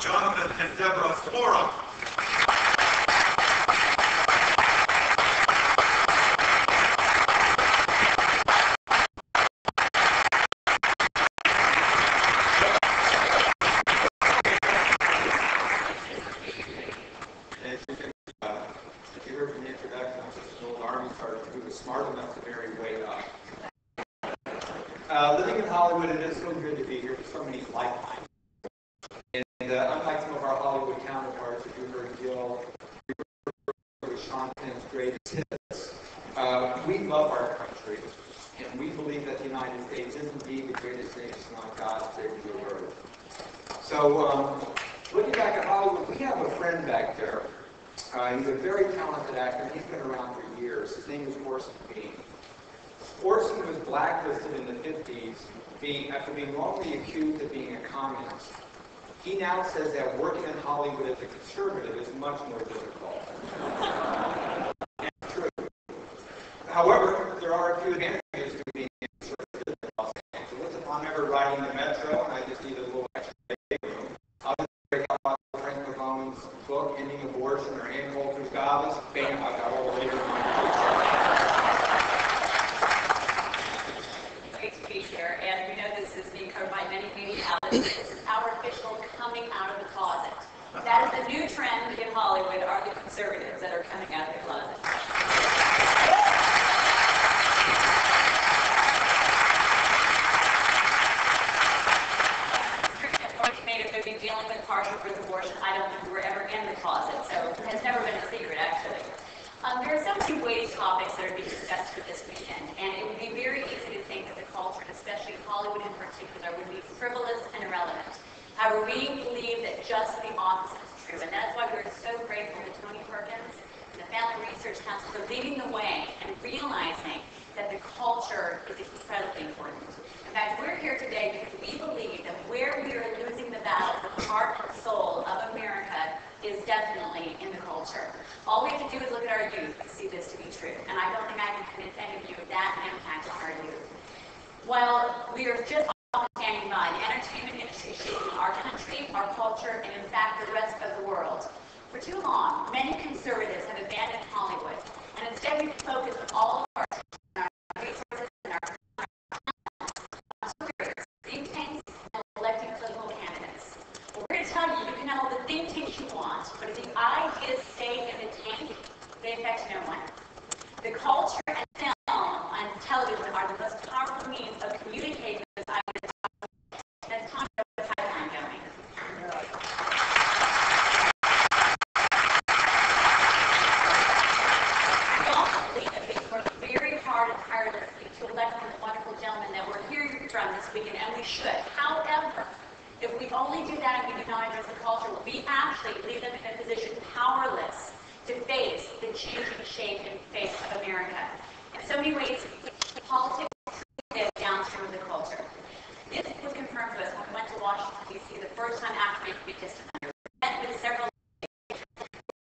Jonathan and Deborah Flora. Living in Hollywood, it is so good to be here for so many lifetimes. And unlike some of our Hollywood counterparts, if you heard Jill, Sean Penn's greatest hits, we love our country, and we believe that the United States is indeed the greatest nation on God's big earth. So, looking back at Hollywood, we have a friend back there. He's a very talented actor. He's been around for years. His name is Orson Bean. Orson was blacklisted in the 50s after being wrongly accused of being a communist. He now says that working in Hollywood as a conservative is much more difficult. It's true. However, there are a few advantages to being a conservative in Los Angeles. If I'm ever riding the metro and I just need a little extra room, I'll just break out Frank McComb's book, Ending Abortion, or Ann Coulter's Goddess. Bam, I've got all the later on. And we know this is being covered by many media outlets. This is our official coming out of the closet. That is the new trend in Hollywood, are the conservatives that are coming out of the closet. Made a movie dealing with partial birth abortion. I don't think we were ever in the closet, so it has never been a secret, actually. There are so many weighty topics that are being discussed for this weekend, and it would be very easy to think that the culture, and especially Hollywood in particular, would be frivolous and irrelevant. However, we believe that just the opposite is true, and that's why we're so grateful to Tony Perkins and the Family Research Council for leading the way and realizing that the culture is incredibly important. In fact, we're here today because we believe that where we are losing the battle for the heart and soul of America is definitely in the culture. All we have to do is look at our youth to see this to be true. And I don't think I can convince any of you of that impact on our youth. While we are just standing by, the entertainment industry is shaping our country, our culture, and in fact the rest of the world. For too long, many conservatives have abandoned Hollywood, and instead we've focused all of our resources and our think tanks and electing political candidates. Well, we're going to tell you, you can have all the think tanks you want, but if the ideas stay in the tank, they affect no one. The culture and film and television are the most powerful means of communicating those ideas. And it's time to know what's pipeline going. We also believe that we work very hard and tirelessly to elect the wonderful gentlemen that we're hearing from this weekend, and we should. However, if we only do that and we do not address the culture, we actually leave them in a position powerless to face the changing shape and face of America. In so many ways, politics is downstream of the culture. This was confirmed to us when we went to Washington, D.C. the first time after we became we met with several who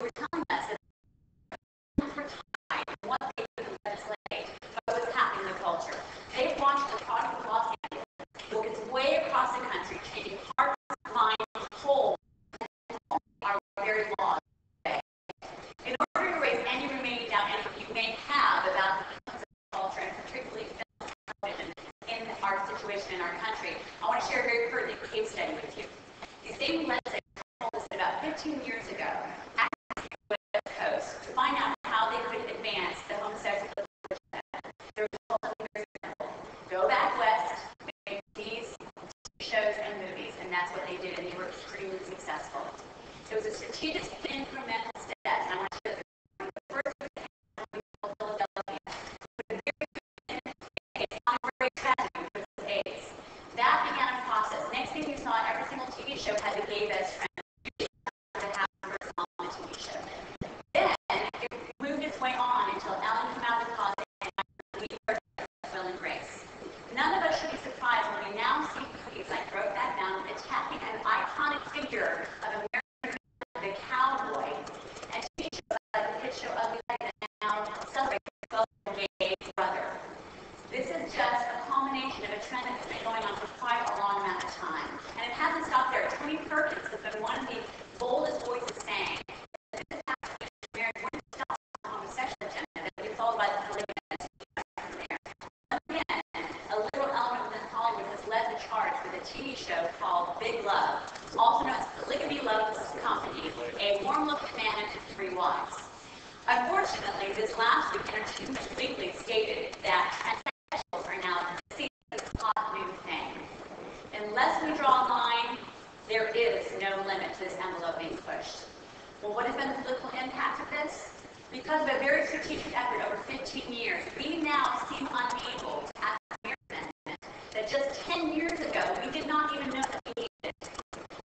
were telling us that for time what they could legislate, what was happening in the culture. They've watched the product of Los Angeles look its way across the country, changing hearts, minds, whole, and our very laws. In order to raise any remaining doubt any of you may have about the culture, and particularly television, in our situation in our country, I want to share a very pertinent case study with you. The same legislators told us that about 15 years ago, accessing the West Coast to find out how they could advance the homosexual agenda. The result was very simple. Go back west, make these shows and movies, and that's what they did, and they were extremely successful. It was a strategic incremental step, and I want to show the first example in Philadelphia. But a very tragic with AIDS. That began a process. Next thing you saw, every single TV show had a gay best friend to have a person on the TV show. Then it moved its way on until Ellen came out of the closet and we heard Will and Grace. None of us should be surprised when we now see movies like Brokeback Mountain attacking an iconic figure of American, the cowboy, and TV shows like the hit show Ugly Betty that now celebrate his gay brother. This is just a culmination of a trend that's been going on for quite a long amount of time. And it hasn't stopped there. Tony Perkins has been A Warm Look at Man and His Three Wives. Unfortunately, this last week, Entertainment Weekly stated that transsexuals are now seen as a hot new thing. Unless we draw a line, there is no limit to this envelope being pushed. Well, what has been the political impact of this? Because of a very strategic effort over 15 years, we now seem unable to act on the amendment that just 10 years ago we did not even know that we needed.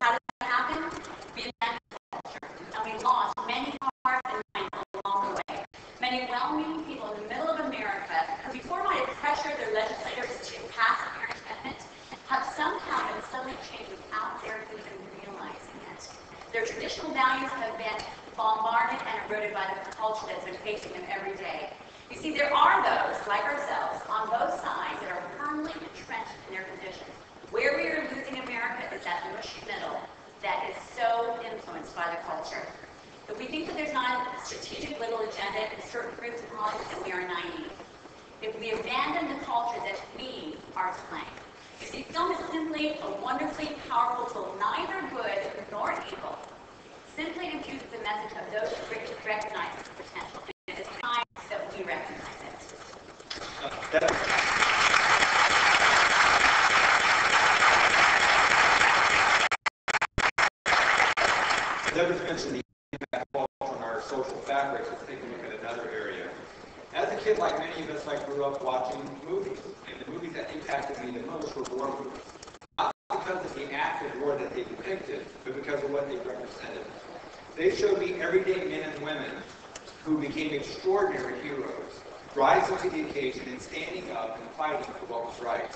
How did that happen? We invented culture, and we lost many hearts and minds along the way. Many well-meaning people in the middle of America, who before might have pressured their legislators to pass a parent amendment, have somehow been suddenly changed without their even realizing it. Their traditional values have been bombarded and eroded by the culture that's been facing them every day. You see, there are those, like ourselves, on both sides that are firmly entrenched in their positions. Where we are losing America is that mushy middle that is so influenced by the culture. If we think that there's not a strategic little agenda in certain groups of politics, then we are naive. If we abandon the culture that we are to claim. You see, film is simply a wonderfully powerful tool, neither good nor evil. Simply infuses the message of those who recognize its potential. And it is time that we recognize it. Deborah's mentioned the impact of culture on our social fabric. Let's take a look at another area. As a kid, like many of us, I grew up watching movies. And the movies that impacted me the most were war movies. Not because of the act of war that they depicted, but because of what they represented. They showed me everyday men and women who became extraordinary heroes, rising to the occasion and standing up and fighting for what was right.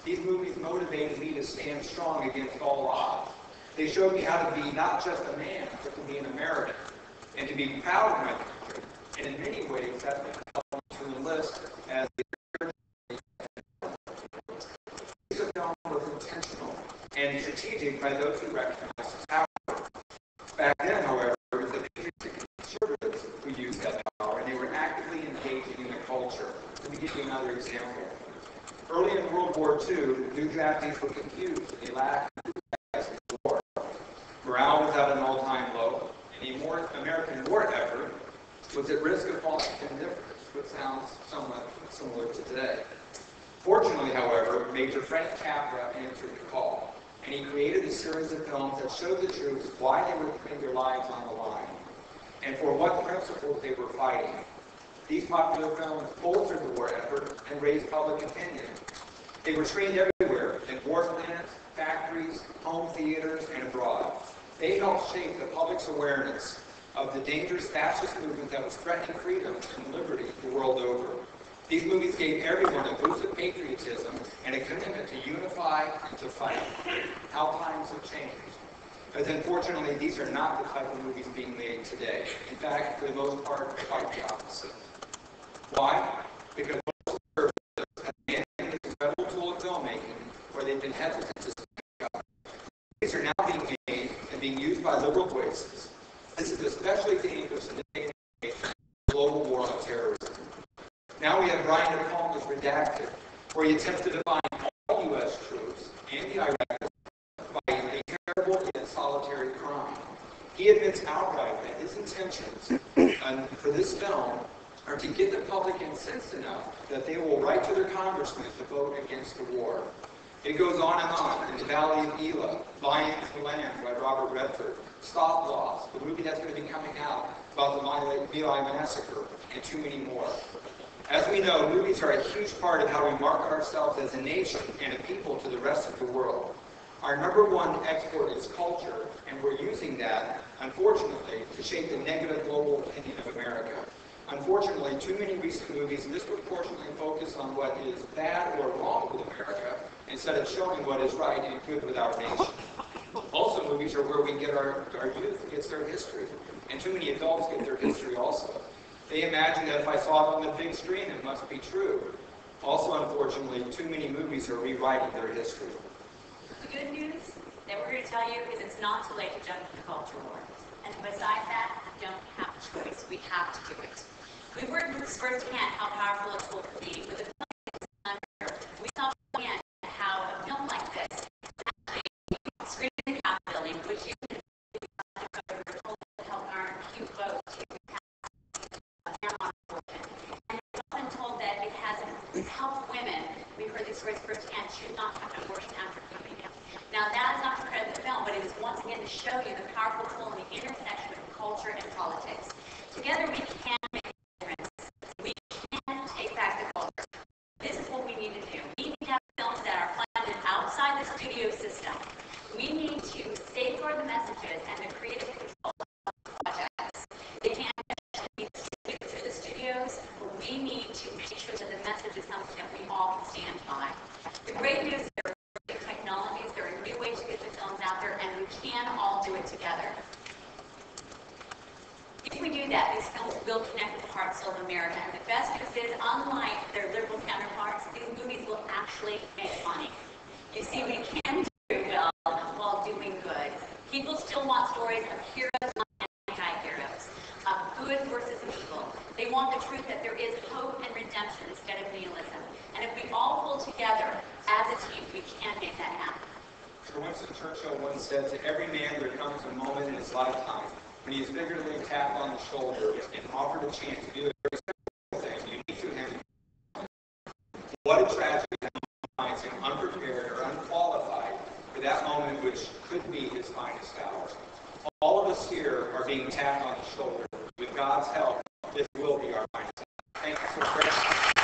These movies motivated me to stand strong against all odds. They showed me how to be not just a man, but to be an American, and to be proud of my country. And in many ways, that helped me to enlist as a This film was intentional and strategic by those who recognized its power. Back then, however, it was the conservatives who used that power, and they were actively engaging in the culture. Let me give you another example. Early in World War II, new draftees were confused. They lacked enthusiasm for war. Morale was at an all-time low, and the American war effort was at risk of falling into indifference, which sounds somewhat similar to today. Fortunately, however, Major Frank Capra answered the call, and he created a series of films that showed the troops why they were putting their lives on the line, and for what principles they were fighting. These popular films bolstered the war effort and raised public opinion. They were screened everywhere, in war clinics, factories, home theaters, and abroad. They helped shape the public's awareness of the dangerous fascist movement that was threatening freedom and liberty the world over. These movies gave everyone a boost of patriotism and a commitment to unify and to fight. How times have changed. But unfortunately, these are not the type of movies being made today. In fact, for the most part, quite the opposite. Why? Because most conservatives have abandoned this incredible tool of filmmaking where they've been hesitant to speak up. These are now being made and being used by liberal voices. This is especially dangerous in the day and age of the global war on terrorism. Now we have Brian De Palma's Redacted, where he attempts to define all U.S. troops and the Iraq by a terrible and solitary crime. He admits outright that his intentions for this film are to get the public incensed enough that they will write to their congressmen to vote against the war. It goes on and on. In the Valley of Elah, Lions to Land by Robert Redford, Stop Loss, the movie that's going to be coming out about the My Massacre, and too many more. As we know, movies are a huge part of how we market ourselves as a nation and a people to the rest of the world. Our number one export is culture, and we're using that, unfortunately, to shape the negative global opinion of America. Unfortunately, too many recent movies disproportionately focus on what is bad or wrong with America instead of showing what is right and good with our nation. Also, movies are where we get our youth gets their history, and too many adults get their history also. They imagine that if I saw it on the big screen, it must be true. Also, unfortunately, too many movies are rewriting their history. The good news that we're going to tell you is it's not too late to jump into the culture war. And besides that, we don't have a choice. We have to do it. We've worked with firsthand how powerful a tool can be. With the film, we saw firsthand how a film like this actually screened in the Capitol building, which you can the stories firsthand should not have an abortion after coming in. Now, that is not to credit the film, but it is once again to show you the powerful tool in the intersection of culture and politics. Together, we can make a difference. We can take back the culture. This is what we need to do. We need to have films that are funded outside the studio system. We need to safeguard the messages and the creative control projects. They can't be distributed through the studios, but we need to make sure that the message is something that we all can stand by. The great news is there are new technologies, there are new ways to get the films out there, and we can all do it together. If we do that, these films will connect with the heart and soul of America. And the best news is, unlike their liberal counterparts, these movies will actually make money. You see, we can do well while doing good. People still want stories of heroes and anti-heroes, of good versus evil. They want the truth that there is hope and redemption instead of nihilism. And if we all pull together as a team, we can make that happen. Sir Winston Churchill once said, "To every man there comes a moment in his lifetime when he is figuratively tapped on the shoulder and offered a chance to do a very simple thing unique to him. What a tragedy that he finds him unprepared or unqualified for that moment which could be his finest hour." All of us here are being tapped on the shoulder. With God's help, this will be our finest hour. Thank you so very much.